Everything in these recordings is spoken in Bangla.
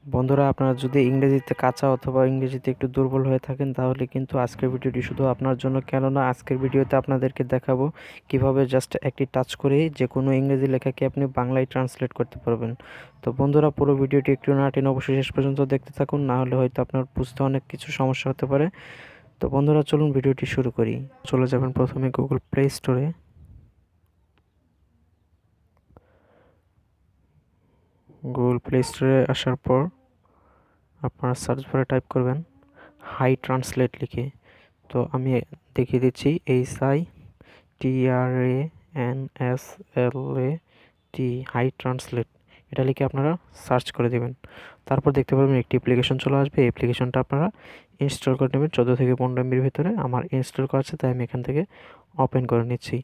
বন্ধুরা, আপনারা যদি ইংরেজিতে কাঁচা অথবা ইংরেজিতে একটু দুর্বল হয়ে থাকেন তাহলে কিন্তু আজকের ভিডিওটি শুধু আপনার জন্য। কেননা আজকের ভিডিওতে আপনাদেরকে দেখাবো কিভাবে জাস্ট একটি টাচ করেই যে কোনো ইংরেজি লেখাকে আপনি বাংলায় ট্রান্সলেট করতে পারবেন। তো বন্ধুরা, পুরো ভিডিওটি একটু না টেনে অবশ্যই শেষ পর্যন্ত দেখতে থাকুন, না হলে হয়তো আপনার বুঝতে অনেক কিছু সমস্যা হতে পারে। তো বন্ধুরা, চলুন ভিডিওটি শুরু করি। চলে যাবেন প্রথমে গুগল প্লে স্টোরে। গুগল প্লে স্টোরে আসার পর আপনারা সার্চ বারে টাইপ করবেন হাই ট্রান্সলেট লিখে। তো আমি দেখিয়ে দিচ্ছি, HITRANSLAT, হাই ট্রান্সলেট, এটা লিখে আপনারা সার্চ করে দেবেন। তারপর দেখতে পাবেন একটি অ্যাপ্লিকেশন চলে আসবে। এই অ্যাপ্লিকেশনটা আপনারা ইনস্টল করে নেবেন 14 থেকে 15 MBর ভিতরে। আমার ইনস্টল করা আছে, তাই আমি এখান থেকে ওপেন করে নিচ্ছি।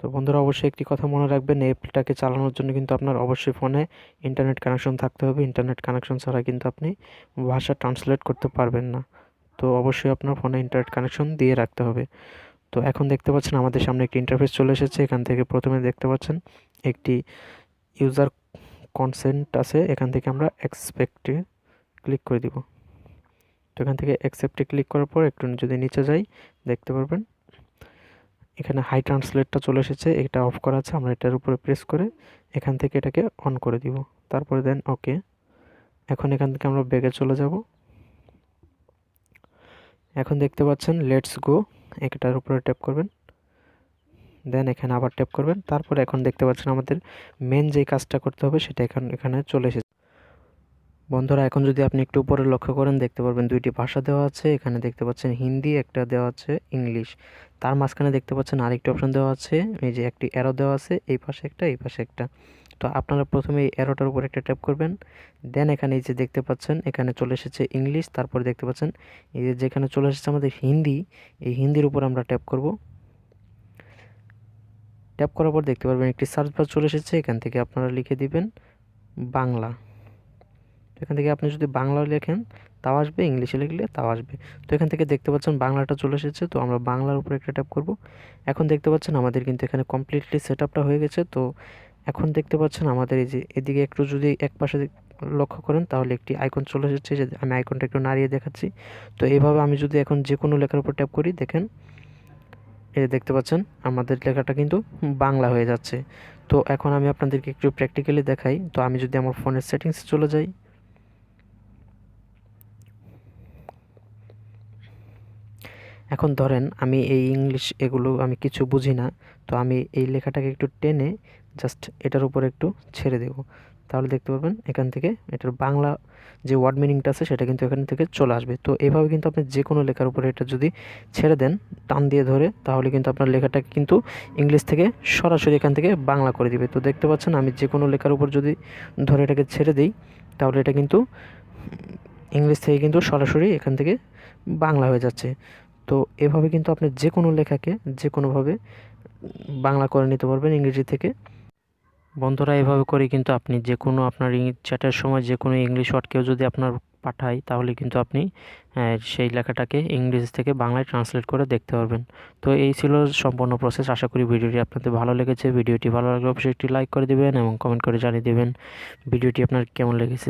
তো বন্ধুরা, অবশ্যই একটি কথা মনে রাখবেন, এই অ্যাপটাকে চালানোর জন্য কিন্তু আপনার অবশ্যই ফোনে ইন্টারনেট কানেকশন থাকতে হবে। ইন্টারনেট কানেকশন ছাড়া কিন্তু আপনি ভাষা ট্রান্সলেট করতে পারবেন না। তো অবশ্যই আপনার ফোনে ইন্টারনেট কানেকশন দিয়ে রাখতে হবে। তো এখন দেখতে পাচ্ছেন আমাদের সামনে একটি ইন্টারফেস চলে এসেছে। এখান থেকে প্রথমে দেখতে পাচ্ছেন একটি ইউজার কনসেন্ট আছে। এখান থেকে আমরা অ্যাকসেপ্টে ক্লিক করে দিব। তো এখান থেকে অ্যাকসেপ্টে ক্লিক করার পর একটু যদি নিচে যাই, দেখতে পারবেন এখানে হাই ট্রান্সলেটটা চলে এসেছে। এটা অফ করা আছে, আমরা এটার উপরে প্রেস করে এখান থেকে এটাকে অন করে দিব। তারপরে দেন ওকে। এখন এখান থেকে আমরা ব্যাগে চলে যাব। এখন দেখতে পাচ্ছেন লেটস গো, এটার উপরে ট্যাপ করবেন, দেন এখানে আবার ট্যাপ করবেন। তারপরে এখন দেখতে পাচ্ছেন আমাদের মেন যেই কাজটা করতে হবে সেটা এখানে চলে এসেছে। বন্ধুরা, এখন যদি আপনি একটু উপরে লক্ষ্য করেন, দেখতে পারবেন দুইটি ভাষা দেওয়া আছে। এখানে দেখতে পাচ্ছেন হিন্দি, একটা দেওয়া আছে ইংলিশ। তার মাঝখানে দেখতে পাচ্ছেন আরেকটি অপশন দেওয়া আছে, এই যে একটি অ্যারো দেওয়া আছে, এই পাশে একটা এই পাশে একটা। তো আপনারা প্রথমে এই অ্যারোটার উপর একটা ট্যাপ করবেন, দেন এখানে এই যে দেখতে পাচ্ছেন এখানে চলে এসেছে ইংলিশ। তারপরে দেখতে পাচ্ছেন এই যে যেখানে চলে এসেছে আমাদের হিন্দি, এই হিন্দির উপর আমরা ট্যাপ করব। ট্যাপ করার পর দেখতে পারবেন একটি সার্চ বার চলে এসেছে। এখান থেকে আপনারা লিখে দিবেন বাংলা। এখান থেকে আপনি যদি বাংলা লেখেন তাও আসবে, ইংলিশে লিখলে তাও আসবে। তো এখান থেকে দেখতে পাচ্ছেন বাংলাটা চলে এসেছে, তো আমরা বাংলার উপরে একটা ট্যাপ করব। এখন দেখতে পাচ্ছেন আমাদের কিন্তু এখানে কমপ্লিটলি সেট আপটা হয়ে গেছে। তো এখন দেখতে পাচ্ছেন আমাদের এই যে এদিকে একটু যদি এক পাশে লক্ষ্য করেন তাহলে একটি আইকন চলে এসেছে, যে আমি আইকনটা একটু নাড়িয়ে দেখাচ্ছি। তো এইভাবে আমি যদি এখন যে কোনো লেখার উপর ট্যাপ করি, দেখেন এই দেখতে পাচ্ছেন আমাদের লেখাটা কিন্তু বাংলা হয়ে যাচ্ছে। তো এখন আমি আপনাদেরকে একটু প্র্যাকটিক্যালি দেখাই। তো আমি যদি আমার ফোনের সেটিংসে চলে যাই, এখন ধরেন আমি এই ইংলিশ এগুলো আমি কিছু বুঝি না, তো আমি এই লেখাটাকে একটু টেনে জাস্ট এটার উপর একটু ছেড়ে দেব। তাহলে দেখতে পারবেন এখান থেকে এটার বাংলা যে ওয়ার্ড মিনিংটা আছে সেটা কিন্তু এখান থেকে চলে আসবে। তো এইভাবে কিন্তু আপনি যে কোনো লেখার উপরে এটা যদি ছেড়ে দেন টান দিয়ে ধরে, তাহলে কিন্তু আপনার লেখাটাকে কিন্তু ইংলিশ থেকে সরাসরি এখান থেকে বাংলা করে দিবে। তো দেখতে পাচ্ছেন আমি যে কোনো লেখার উপর যদি ধরে এটাকে ছেড়ে দিই, তাহলে এটা কিন্তু ইংলিশ থেকে কিন্তু সরাসরি এখান থেকে বাংলা হয়ে যাচ্ছে। তো এভাবে কিন্তু আপনি যে কোনো লেখাকে যে কোনোভাবে বাংলা করে নিতে পারবেন ইংরেজি থেকে। বন্ধুরা, এভাবে করে কিন্তু আপনি যে কোনো আপনার চ্যাটের সময় যে কোনো ইংলিশ ওয়ার্ড কেউ যদি আপনার পাঠায়, তাহলে কিন্তু আপনি সেই লেখাটাকে ইংরেজি থেকে বাংলায় ট্রান্সলেট করে দেখতে পারবেন। তো এই ছিল সম্পূর্ণ প্রসেস। আশা করি ভিডিওটি আপনাদের ভালো লেগেছে। ভিডিওটি ভালো লাগলে অবশ্যই একটি লাইক করে দিবেন এবং কমেন্ট করে জানিয়ে দেবেন ভিডিওটি আপনার কেমন লেগেছে।